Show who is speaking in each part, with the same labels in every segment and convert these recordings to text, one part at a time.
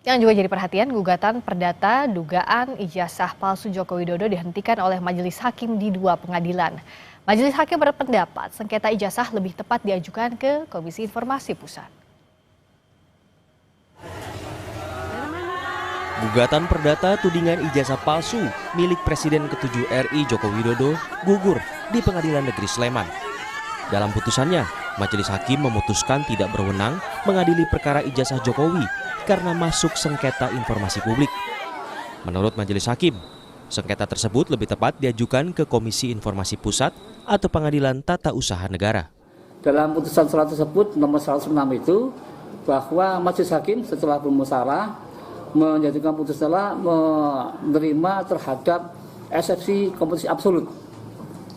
Speaker 1: Yang juga jadi perhatian, gugatan perdata dugaan ijazah palsu Joko Widodo dihentikan oleh majelis hakim di 2 pengadilan. Majelis hakim berpendapat sengketa ijazah lebih tepat diajukan ke Komisi Informasi Pusat.
Speaker 2: Gugatan perdata tudingan ijazah palsu milik Presiden ke-7 RI Joko Widodo gugur di Pengadilan Negeri Sleman. Dalam putusannya, majelis hakim memutuskan tidak berwenang mengadili perkara ijazah Jokowi karena masuk sengketa informasi publik. Menurut majelis hakim, sengketa tersebut lebih tepat diajukan ke Komisi Informasi Pusat atau Pengadilan Tata Usaha Negara.
Speaker 3: Dalam putusan surat tersebut nomor 106 itu bahwa majelis hakim setelah bermusyawarah menjatuhkan putusan telah menerima terhadap eksepsi kompetisi absolut.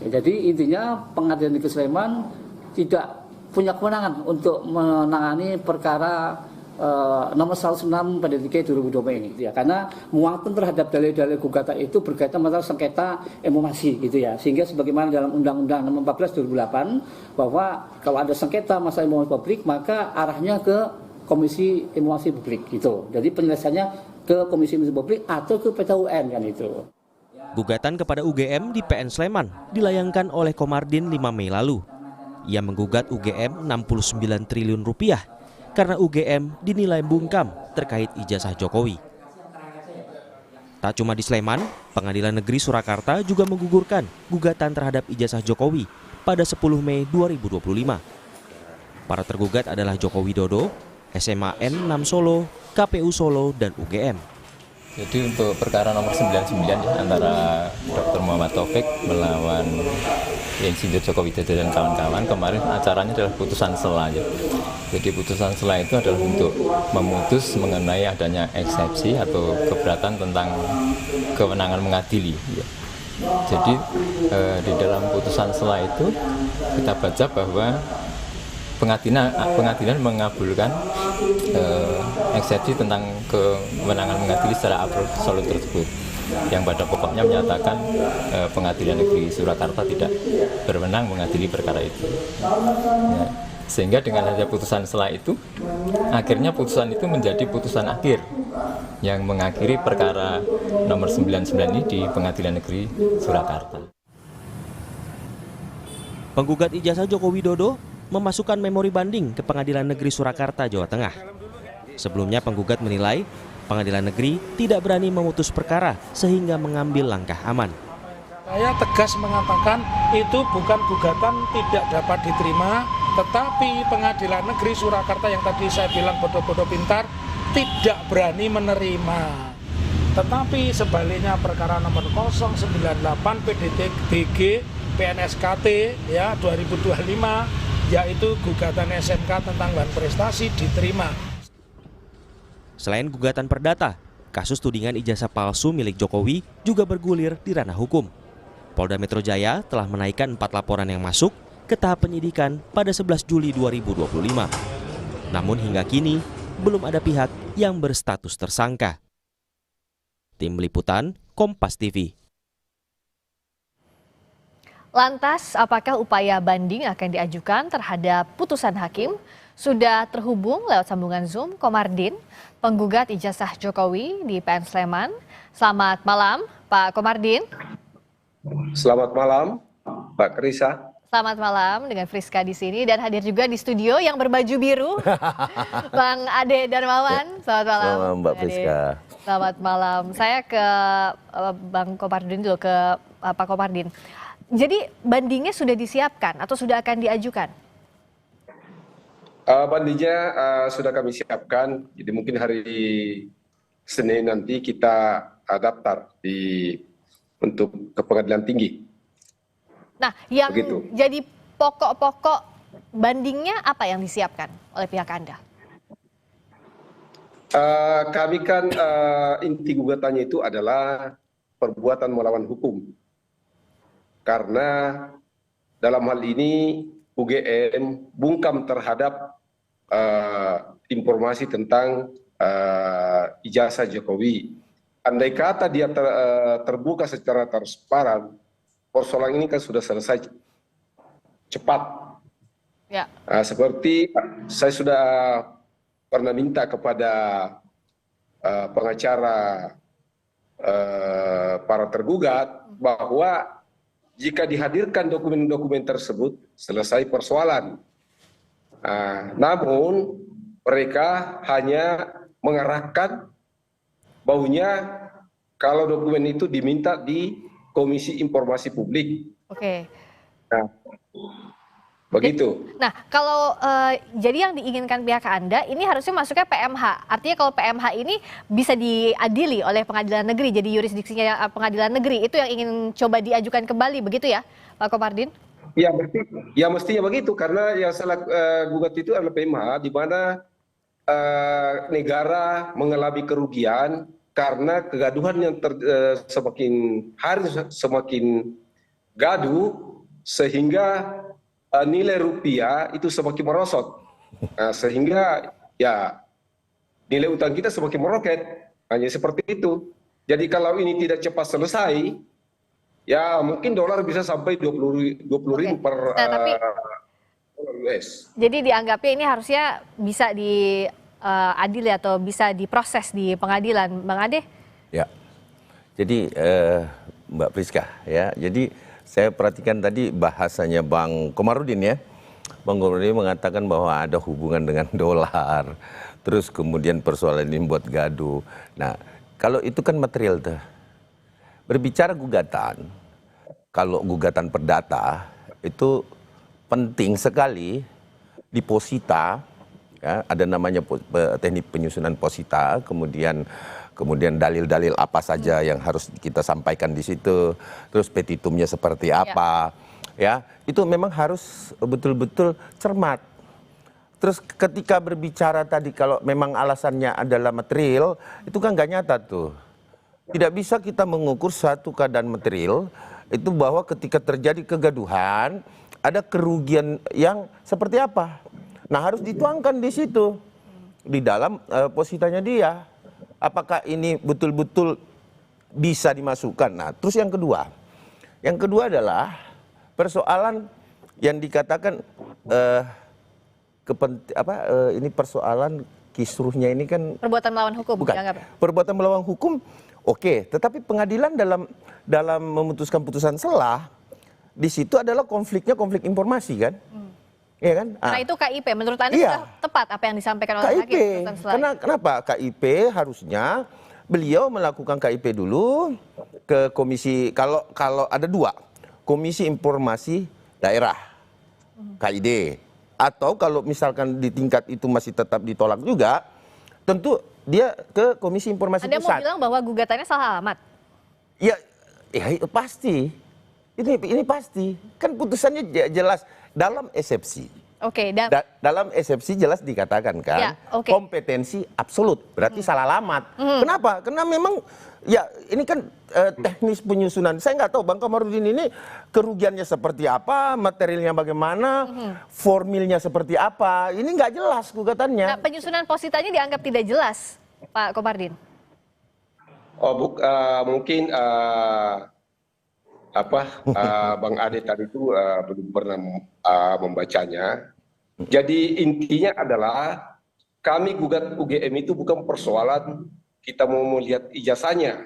Speaker 3: Ya, jadi intinya Pengadilan Negeri Sleman tidak punya kewenangan untuk menangani perkara nomor 106 PDTK 2020 ini, ya, karena muatan terhadap dalil-dalil gugatan itu berkaitan masalah sengketa informasi, gitu ya, sehingga sebagaimana dalam Undang-Undang Nomor 14 2008 bahwa kalau ada sengketa masalah informasi publik maka arahnya ke Komisi Informasi Publik, gitu. Jadi penyelesaiannya ke Komisi Informasi Publik atau ke PT UN, kan itu.
Speaker 2: Gugatan kepada UGM di PN Sleman dilayangkan oleh Komardin 5 Mei lalu. Ia menggugat UGM 69 triliun rupiah karena UGM dinilai bungkam terkait ijazah Jokowi. Tak cuma di Sleman, Pengadilan Negeri Surakarta juga menggugurkan gugatan terhadap ijazah Jokowi pada 10 Mei 2025. Para tergugat adalah Joko Widodo, SMA N6 Solo, KPU Solo, dan UGM.
Speaker 4: Jadi untuk perkara nomor 99 ya, antara Dr. Muhammad Taufik melawan Insinyur Joko Widodo dan kawan-kawan, kemarin acaranya adalah putusan sela ya. Jadi putusan sela itu adalah untuk memutus mengenai adanya eksepsi atau keberatan tentang kewenangan mengadili ya. Jadi di dalam putusan sela itu kita baca bahwa pengadilan mengabulkan eksepsi tentang kewenangan mengadili secara absolut tersebut, yang pada pokoknya menyatakan Pengadilan Negeri Surakarta tidak berwenang mengadili perkara itu. Ya, sehingga dengan adanya putusan sela itu, akhirnya putusan itu menjadi putusan akhir yang mengakhiri perkara nomor 99 ini di Pengadilan Negeri Surakarta.
Speaker 2: Penggugat ijazah Joko Widodo memasukkan memori banding ke Pengadilan Negeri Surakarta, Jawa Tengah. Sebelumnya penggugat menilai Pengadilan Negeri tidak berani memutus perkara sehingga mengambil langkah aman.
Speaker 5: Saya tegas mengatakan itu bukan gugatan tidak dapat diterima, tetapi Pengadilan Negeri Surakarta yang tadi saya bilang bodoh-bodoh pintar tidak berani menerima. Tetapi sebaliknya perkara nomor 098 PDTBG PNSKT ya 2025 yaitu gugatan SMK tentang bahan prestasi diterima.
Speaker 2: Selain gugatan perdata, kasus tudingan ijazah palsu milik Jokowi juga bergulir di ranah hukum. Polda Metro Jaya telah menaikkan 4 laporan yang masuk ke tahap penyidikan pada 11 Juli 2025. Namun hingga kini belum ada pihak yang berstatus tersangka. Tim Liputan, Kompas TV.
Speaker 1: Lantas, apakah upaya banding akan diajukan terhadap putusan hakim? Sudah terhubung lewat sambungan Zoom Komardin, penggugat ijazah Jokowi di PN Sleman. Selamat malam, Pak Komardin.
Speaker 6: Selamat malam, Mbak Krisa.
Speaker 1: Selamat malam dengan Friska di sini dan hadir juga di studio yang berbaju biru, Bang Ade Darmawan. Selamat malam,
Speaker 7: selamat Mbak Friska.
Speaker 1: Selamat malam. Saya ke Bang Komardin dulu, ke Pak Komardin. Jadi bandingnya sudah disiapkan atau sudah akan diajukan?
Speaker 6: Bandingnya sudah kami siapkan, jadi mungkin hari Senin nanti kita daftar untuk ke pengadilan tinggi.
Speaker 1: Nah, yang
Speaker 6: begitu.
Speaker 1: Jadi pokok-pokok bandingnya apa yang disiapkan oleh pihak Anda?
Speaker 6: Kami kan inti gugatannya itu adalah perbuatan melawan hukum. Karena dalam hal ini UGM bungkam terhadap informasi tentang ijazah Jokowi. Andai kata dia terbuka secara transparan, persoalan ini kan sudah selesai cepat.
Speaker 1: Ya.
Speaker 6: Seperti saya sudah pernah minta kepada pengacara para tergugat bahwa jika dihadirkan dokumen-dokumen tersebut selesai persoalan. Namun mereka hanya mengarahkan bahwanya kalau dokumen itu diminta di Komisi Informasi Publik.
Speaker 1: Oke.
Speaker 6: Nah, begitu.
Speaker 1: Nah, kalau jadi yang diinginkan pihak Anda ini harusnya masuknya PMH. Artinya kalau PMH ini bisa diadili oleh pengadilan negeri, jadi yurisdiksinya pengadilan negeri. Itu yang ingin coba diajukan kembali, begitu ya, Pak Komardin?
Speaker 6: Ya mestinya begitu, karena yang salah gugat itu adalah PMH, di mana negara mengalami kerugian karena kegaduhan yang semakin hari semakin gaduh, sehingga nilai rupiah itu semakin merosot, sehingga ya nilai utang kita semakin meroket, hanya seperti itu. Jadi kalau ini tidak cepat selesai, ya mungkin dolar bisa sampai 20.000 per US.
Speaker 1: Jadi dianggapnya ini harusnya bisa diadili atau bisa diproses di pengadilan, Bang Ade?
Speaker 7: Ya, jadi Mbak Priska ya, jadi saya perhatikan tadi bahasanya Bang Komarudin ya. Bang Komarudin mengatakan bahwa ada hubungan dengan dolar, terus kemudian persoalan ini buat gaduh. Nah, kalau itu kan material tuh. Berbicara gugatan, kalau gugatan perdata itu penting sekali diposita, ya, ada namanya teknik penyusunan posita, kemudian dalil-dalil apa saja yang harus kita sampaikan di situ, terus petitumnya seperti apa, ya itu memang harus betul-betul cermat. Terus ketika berbicara tadi kalau memang alasannya adalah material, itu kan nggak nyata tuh. Tidak bisa kita mengukur suatu keadaan material itu bahwa ketika terjadi kegaduhan ada kerugian yang seperti apa. Nah harus dituangkan di situ di dalam positanya dia. Apakah ini betul-betul bisa dimasukkan? Nah, terus yang kedua adalah persoalan yang dikatakan ini persoalan kisruhnya ini kan
Speaker 1: perbuatan melawan hukum.
Speaker 7: Bukan. Perbuatan melawan hukum, oke. Tetapi pengadilan dalam memutuskan putusan selah di situ adalah konflik informasi kan. Ya kan?
Speaker 1: Karena itu KIP, menurut Anda sudah tepat apa yang disampaikan oleh
Speaker 7: KIP.
Speaker 1: Hakim?
Speaker 7: Kenapa? KIP harusnya beliau melakukan KIP dulu ke komisi, kalau ada dua, Komisi Informasi Daerah, KID. Atau kalau misalkan di tingkat itu masih tetap ditolak juga, tentu dia ke Komisi Informasi Pusat.
Speaker 1: Anda mau bilang bahwa gugatannya salah alamat?
Speaker 7: Ya pasti. Ini pasti. Kan putusannya jelas dalam eksepsi.
Speaker 1: Oke,
Speaker 7: dalam eksepsi jelas dikatakan kan,
Speaker 1: ya,
Speaker 7: kompetensi absolut, berarti salah alamat. Kenapa? Karena memang ya ini kan teknis penyusunan. Saya nggak tahu Bang Komarudin ini kerugiannya seperti apa, materialnya bagaimana, formilnya seperti apa. Ini nggak jelas gugatannya.
Speaker 1: Nah, penyusunan positanya dianggap tidak jelas, Pak Komardin.
Speaker 6: Mungkin Bang Ade tadi itu belum pernah membacanya. Jadi intinya adalah kami gugat UGM itu bukan persoalan kita mau melihat ijazahnya,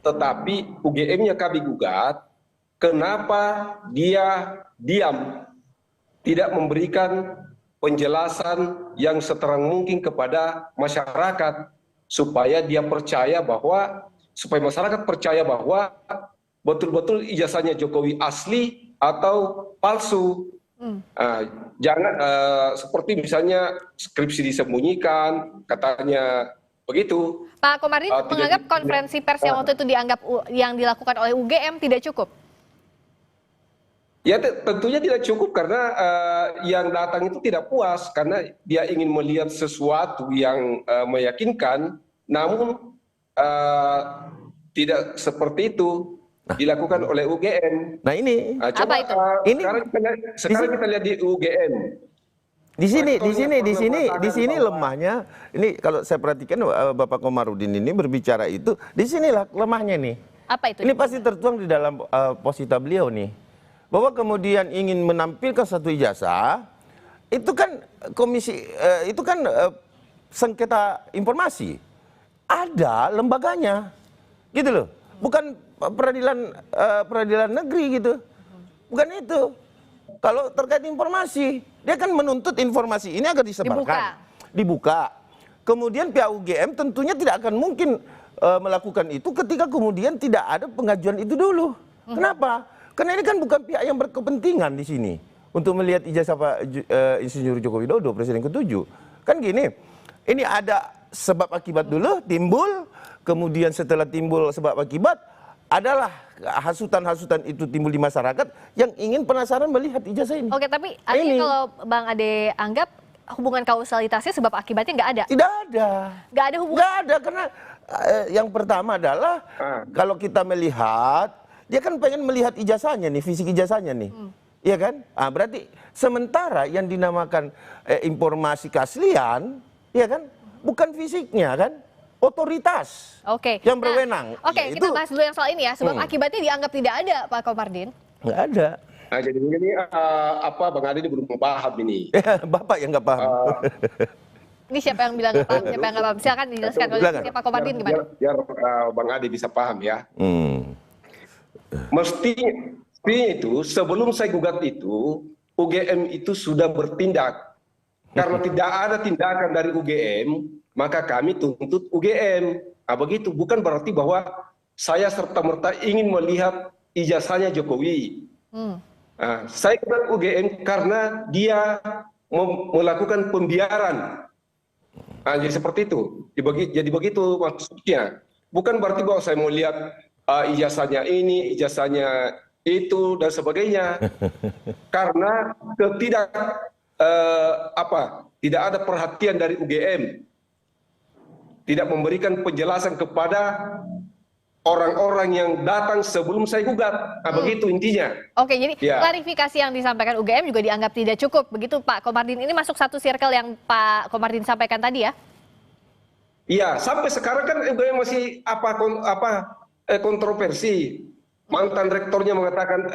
Speaker 6: tetapi UGM-nya kami gugat kenapa dia diam, tidak memberikan penjelasan yang seterang mungkin kepada masyarakat supaya masyarakat percaya bahwa betul-betul ijazahnya Jokowi asli atau palsu. Jangan seperti misalnya skripsi disembunyikan, katanya begitu.
Speaker 1: Pak Komardin menganggap konferensi pers yang waktu itu yang dilakukan oleh UGM tidak cukup?
Speaker 6: Ya tentunya tidak cukup karena yang datang itu tidak puas karena dia ingin melihat sesuatu yang meyakinkan, namun tidak seperti itu dilakukan oleh UGM.
Speaker 7: Nah ini
Speaker 6: coba,
Speaker 1: apa itu?
Speaker 6: Sekarang kita lihat di UGM.
Speaker 7: Di sini lemahnya. Ini kalau saya perhatikan Bapak Komarudin ini berbicara itu, di sinilah lemahnya nih.
Speaker 1: Apa itu?
Speaker 7: Ini pasti tertuang di dalam posita beliau nih. Bahwa kemudian ingin menampilkan satu ijazah, itu kan sengketa informasi. ada lembaganya, gitu loh. Bukan peradilan negeri gitu, bukan itu. Kalau terkait informasi, dia kan menuntut informasi ini agar disebarkan, dibuka. Kemudian pihak UGM tentunya tidak akan mungkin melakukan itu ketika kemudian tidak ada pengajuan itu dulu. Kenapa? Karena ini kan bukan pihak yang berkepentingan di sini untuk melihat ijazah Pak Insinyur Joko Widodo, Presiden ke-7. Kan gini, ini ada sebab akibat dulu, timbul, kemudian setelah timbul sebab akibat, adalah hasutan-hasutan itu timbul di masyarakat yang ingin penasaran melihat ijazah ini.
Speaker 1: Oke, tapi artinya kalau Bang Ade anggap hubungan kausalitasnya sebab akibatnya nggak ada?
Speaker 7: Tidak ada.
Speaker 1: Nggak ada hubungan?
Speaker 7: Nggak ada, karena yang pertama adalah kalau kita melihat, dia kan pengen melihat ijazahnya nih, fisik ijazahnya nih. Iya kan? Berarti sementara yang dinamakan informasi keaslian, ya kan? Bukan fisiknya kan? Otoritas yang berwenang.
Speaker 1: Oke, kita bahas dulu yang soal ini ya. Sebab akibatnya dianggap tidak ada, Pak Komardin.
Speaker 7: Nggak ada.
Speaker 6: Nah, jadi ini Bang Ade ini belum paham ini.
Speaker 7: Bapak yang nggak paham.
Speaker 1: Ini siapa yang bilang nggak paham, siapa yang nggak paham? Silakan dijelaskan kalau Pak Komardin gimana?
Speaker 6: Biar Bang Ade bisa paham ya. Mesti itu sebelum saya gugat itu, UGM itu sudah bertindak. Karena tidak ada tindakan dari UGM, maka kami tuntut UGM. Begitu, bukan berarti bahwa saya serta-merta ingin melihat ijazahnya Jokowi. Saya gugat UGM karena dia melakukan pembiaran. Jadi seperti itu. Jadi begitu maksudnya. Bukan berarti bahwa saya mau lihat ijazahnya ini, ijazahnya itu dan sebagainya. Karena tidak ada perhatian dari UGM. Tidak memberikan penjelasan kepada orang-orang yang datang sebelum saya gugat. Begitu intinya. Oke,
Speaker 1: jadi klarifikasi yang disampaikan UGM juga dianggap tidak cukup. Begitu Pak Komardin, ini masuk satu circle yang Pak Komardin sampaikan tadi ya?
Speaker 6: Iya, sampai sekarang kan UGM masih kontroversi. Mantan rektornya mengatakan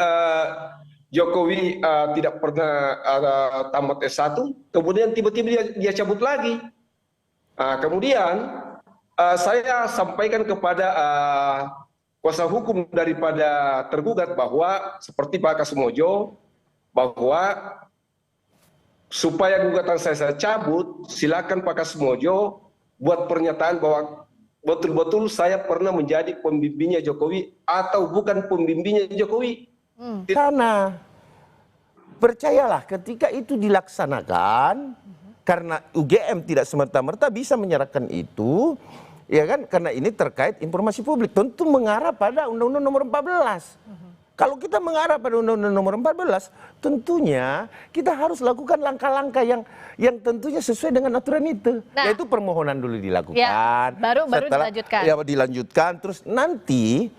Speaker 6: Jokowi tidak pernah tamat S1, kemudian tiba-tiba dia cabut lagi. Kemudian saya sampaikan kepada kuasa hukum daripada tergugat bahwa seperti Pak Kasmojo, bahwa supaya gugatan saya cabut, silakan Pak Kasmojo buat pernyataan bahwa betul-betul saya pernah menjadi pembimbingnya Jokowi atau bukan pembimbingnya Jokowi.
Speaker 7: Karena percayalah ketika itu dilaksanakan, karena UGM tidak semerta-merta bisa menyerahkan itu, ya kan? Karena ini terkait informasi publik, tentu mengarah pada Undang-Undang Nomor 14. Kalau kita mengarah pada Undang-Undang Nomor 14, tentunya kita harus lakukan langkah-langkah yang tentunya sesuai dengan aturan itu. Yaitu permohonan dulu dilakukan.
Speaker 1: Ya, baru dilanjutkan.
Speaker 7: Ya, dilanjutkan, terus nanti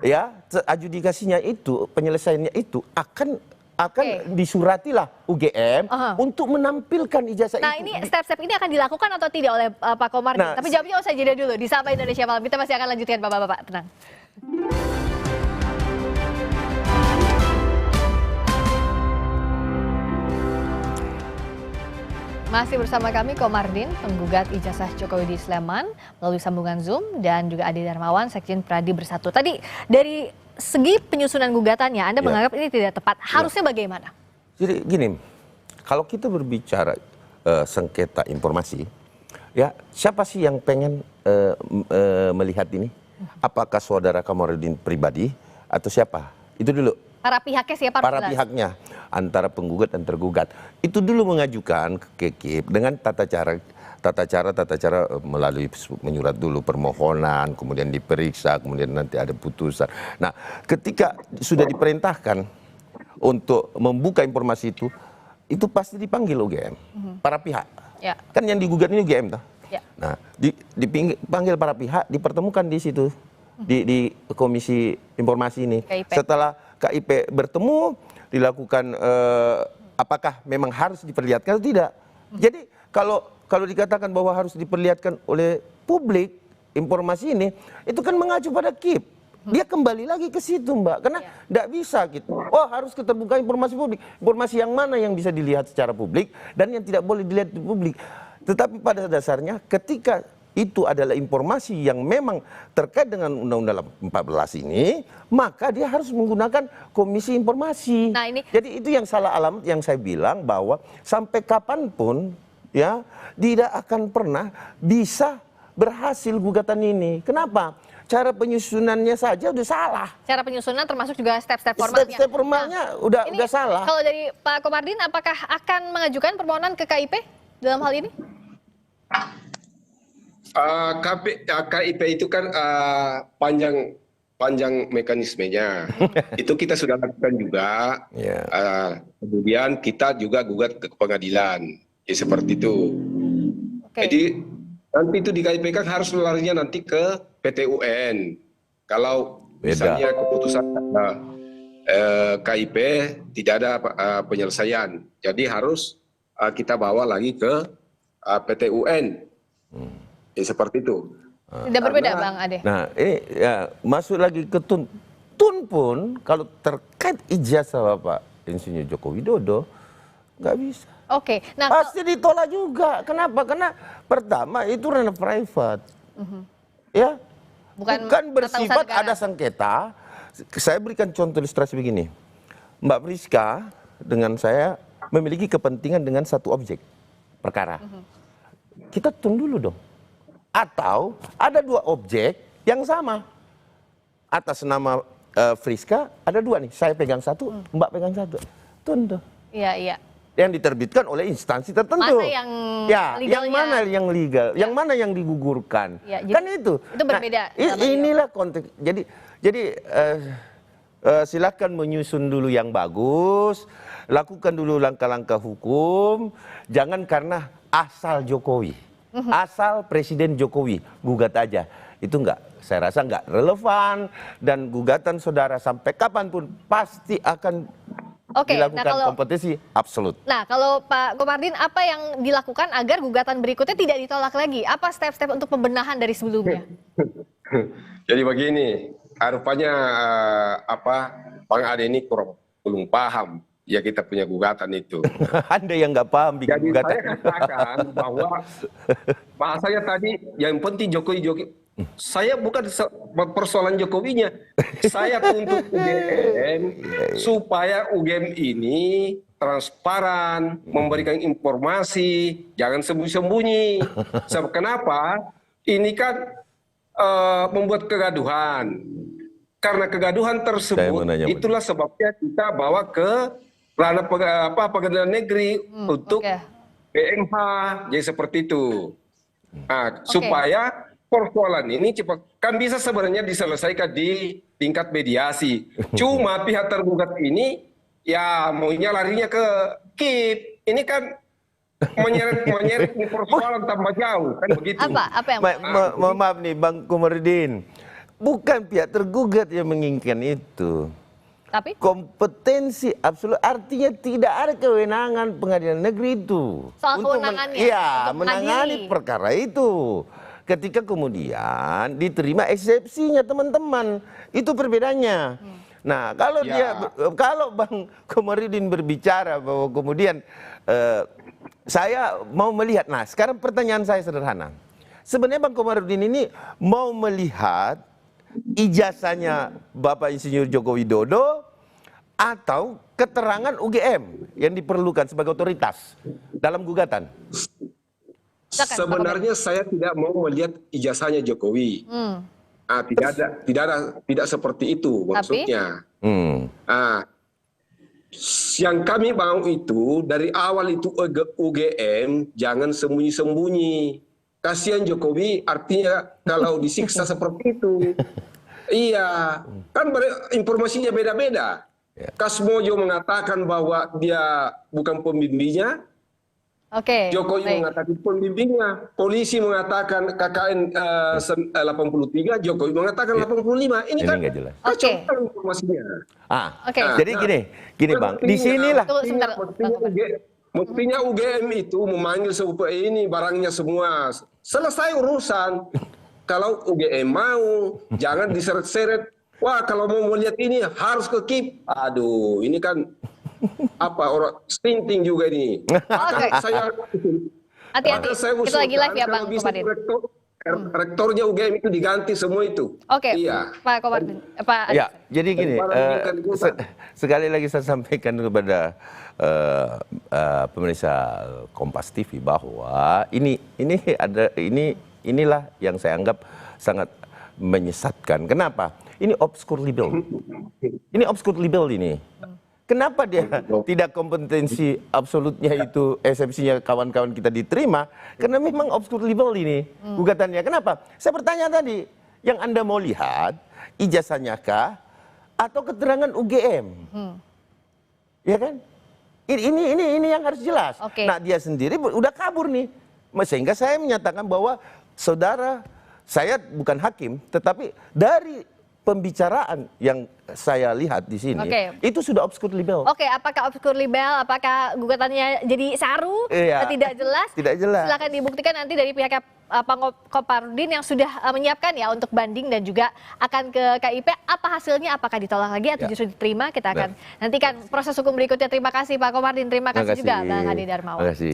Speaker 7: ya adjudikasinya itu, penyelesaiannya itu akan disuratilah UGM untuk menampilkan ijazah itu.
Speaker 1: Nah, ini step-step ini akan dilakukan atau tidak oleh Pak Komardin? Tapi jawabnya usai jeda dulu. Di Sapa Indonesia Malam, kita masih akan lanjutkan Bapak-bapak. Tenang. Masih bersama kami Komardin, penggugat ijazah Jokowi di Sleman melalui sambungan Zoom, dan juga Ade Darmawan, Sekjen Pradi Bersatu. Tadi dari segi penyusunan gugatannya, Anda menganggap ini tidak tepat. Harusnya bagaimana?
Speaker 7: Jadi gini, kalau kita berbicara sengketa informasi, ya siapa sih yang pengen melihat ini? Apakah saudara Komardin pribadi atau siapa? Itu dulu.
Speaker 1: Para pihaknya siapa?
Speaker 7: Para pihaknya, antara penggugat dan tergugat. Itu dulu mengajukan ke KIP dengan tata cara melalui menyurat dulu permohonan, kemudian diperiksa, kemudian nanti ada putusan. Nah, ketika sudah diperintahkan untuk membuka informasi itu pasti dipanggil UGM, para pihak. Ya. Kan yang digugat ini UGM toh. Ya. Nah, dipanggil para pihak, dipertemukan di situ di Komisi Informasi ini. KIP. Setelah KIP bertemu, dilakukan apakah memang harus diperlihatkan atau tidak. Jadi kalau dikatakan bahwa harus diperlihatkan oleh publik informasi ini, itu kan mengacu pada KIP. Dia kembali lagi ke situ, Mbak. Karena tidak bisa gitu. Oh, harus keterbukaan informasi publik. Informasi yang mana yang bisa dilihat secara publik dan yang tidak boleh dilihat di publik. Tetapi pada dasarnya ketika itu adalah informasi yang memang terkait dengan Undang-Undang 14 ini, maka dia harus menggunakan Komisi Informasi.
Speaker 1: Nah, ini
Speaker 7: jadi itu yang salah alamat yang saya bilang bahwa sampai kapanpun ya tidak akan pernah bisa berhasil gugatan ini. Kenapa? Cara penyusunannya saja udah salah.
Speaker 1: cara penyusunan termasuk juga step-step formatnya.
Speaker 7: Step formalnya udah salah.
Speaker 1: Kalau dari Pak Komardin, apakah akan mengajukan permohonan ke KIP dalam hal ini?
Speaker 6: KIP itu kan panjang mekanismenya. Itu kita sudah lakukan juga. Kemudian kita juga gugat ke pengadilan. Ya, seperti itu. Jadi nanti itu di KIP kan harus larinya nanti ke PT UN. Kalau misalnya keputusan KIP tidak ada penyelesaian. Jadi harus kita bawa lagi ke PT UN. Ya, seperti itu.
Speaker 1: Tidak berbeda, Bang Ade.
Speaker 7: Nah, ini ya masuk lagi ke Tun. Tun pun kalau terkait ijazah Bapak Insinyur Joko Widodo nggak bisa.
Speaker 1: Oke, nah
Speaker 7: pasti ditolak juga. Kenapa? Karena pertama itu ranah private, ya, bukan bersifat ada sengketa. Saya berikan contoh ilustrasi begini, Mbak Priska dengan saya memiliki kepentingan dengan satu objek perkara. Kita tunggu dulu dong. Atau ada dua objek yang sama. Atas nama Friska ada dua nih. Saya pegang satu, Mbak pegang satu. Tunggu.
Speaker 1: Iya.
Speaker 7: Yang diterbitkan oleh instansi tertentu.
Speaker 1: Mana yang
Speaker 7: yang mana yang legal, yang mana yang digugurkan.
Speaker 1: Ya,
Speaker 7: kan itu.
Speaker 1: Itu berbeda.
Speaker 7: Nah, inilah konteks. Jadi silakan menyusun dulu yang bagus, lakukan dulu langkah-langkah hukum, jangan karena asal Jokowi. Asal Presiden Jokowi, gugat aja. Itu saya rasa nggak relevan, dan gugatan saudara sampai kapanpun pasti akan dilakukan kompetisi absolut.
Speaker 1: Nah, kalau Pak Komardin, apa yang dilakukan agar gugatan berikutnya tidak ditolak lagi? Apa step-step untuk pembenahan dari sebelumnya?
Speaker 6: Jadi begini, rupanya Bang Ade ini belum paham. Ya, kita punya gugatan itu.
Speaker 7: Anda yang nggak paham bikin gugatan.
Speaker 6: Jadi saya katakan bahwa bahasanya tadi yang penting Jokowi. Saya bukan persoalan Jokowinya. Saya tuntut UGM supaya UGM ini transparan, memberikan informasi, jangan sembunyi-sembunyi. Kenapa? Ini kan membuat kegaduhan. Karena kegaduhan tersebut, itulah sebabnya kita bawa ke ranah pengadilan negeri untuk PMH, jadi seperti itu. Nah, supaya persoalan ini cepat kan bisa sebenarnya diselesaikan di tingkat mediasi. Cuma pihak tergugat ini ya maunya larinya ke KIP. Ini kan menyeret persoalan tambah jauh, kan begitu.
Speaker 1: Apa yang
Speaker 7: maaf nih Bang Komardin, bukan pihak tergugat yang menginginkan itu.
Speaker 1: Tapi
Speaker 7: kompetensi absolut, artinya tidak ada kewenangan pengadilan negeri itu
Speaker 1: soal
Speaker 7: untuk
Speaker 1: kewenangannya,
Speaker 7: menangani perkara itu. Ketika kemudian diterima eksepsinya teman-teman, itu perbedaannya. Nah, kalau Bang Komardin berbicara bahwa kemudian saya mau melihat, nah sekarang pertanyaan saya sederhana. Sebenarnya Bang Komardin ini mau melihat ijazahnya Bapak Insinyur Joko Widodo atau keterangan UGM yang diperlukan sebagai otoritas dalam gugatan?
Speaker 6: Sebenarnya saya tidak mau melihat ijazahnya Jokowi. Tidak seperti itu maksudnya. Yang kami mau itu dari awal itu UGM jangan sembunyi-sembunyi. Kasihan Jokowi, artinya kalau disiksa seperti itu. Iya, kan informasinya beda-beda. Kasmojo mengatakan bahwa dia bukan pembimbingnya. Jokowi mengatakan pembimbingnya. Polisi mengatakan KKN 83, Jokowi mengatakan 85. Ini kan
Speaker 7: nggak jelas.
Speaker 6: Informasinya.
Speaker 7: Jadi gini Bang, disinilah.
Speaker 6: Mestinya UGM itu memanggil ini barangnya semua. Selesai urusan. Kalau UGM mau, jangan diseret-seret. Wah, kalau mau melihat ini harus ke KIP. Aduh, ini kan orang stinting juga ini. Maka saya
Speaker 1: hati-hati. Kita lagi live ya Bang Komardin.
Speaker 6: rektornya UGM itu diganti semua itu.
Speaker 1: Oke,
Speaker 6: Iya.
Speaker 1: Pak Komardin, Pak
Speaker 7: Ya, jadi gini, sekali lagi saya sampaikan kepada pemirsa Kompas TV bahwa inilah yang saya anggap sangat menyesatkan. Kenapa? Ini obscure libel. Ini obscure libel ini. Kenapa dia tidak kompetensi absolutnya itu eksepsinya kawan-kawan kita diterima? Karena memang obscure libel ini gugatannya. Kenapa? Saya bertanya tadi, yang Anda mau lihat ijazahnya kah atau keterangan UGM? Ya kan? Ini yang harus jelas.
Speaker 1: Oke.
Speaker 7: Nah, dia sendiri udah kabur nih. Sehingga saya menyatakan bahwa saudara, saya bukan hakim, tetapi dari pembicaraan yang saya lihat di sini, itu sudah obscure libel.
Speaker 1: Oke, apakah obscure libel, apakah gugatannya jadi saru, tidak jelas?
Speaker 7: Tidak jelas.
Speaker 1: Silakan dibuktikan nanti dari pihak Pak Komardin yang sudah menyiapkan ya untuk banding dan juga akan ke KIP. Apa hasilnya? Apakah ditolak lagi atau justru diterima? Kita akan nantikan proses hukum berikutnya. Terima kasih Pak Komardin, terima kasih juga Bang Ade Darmawan.
Speaker 7: Terima kasih.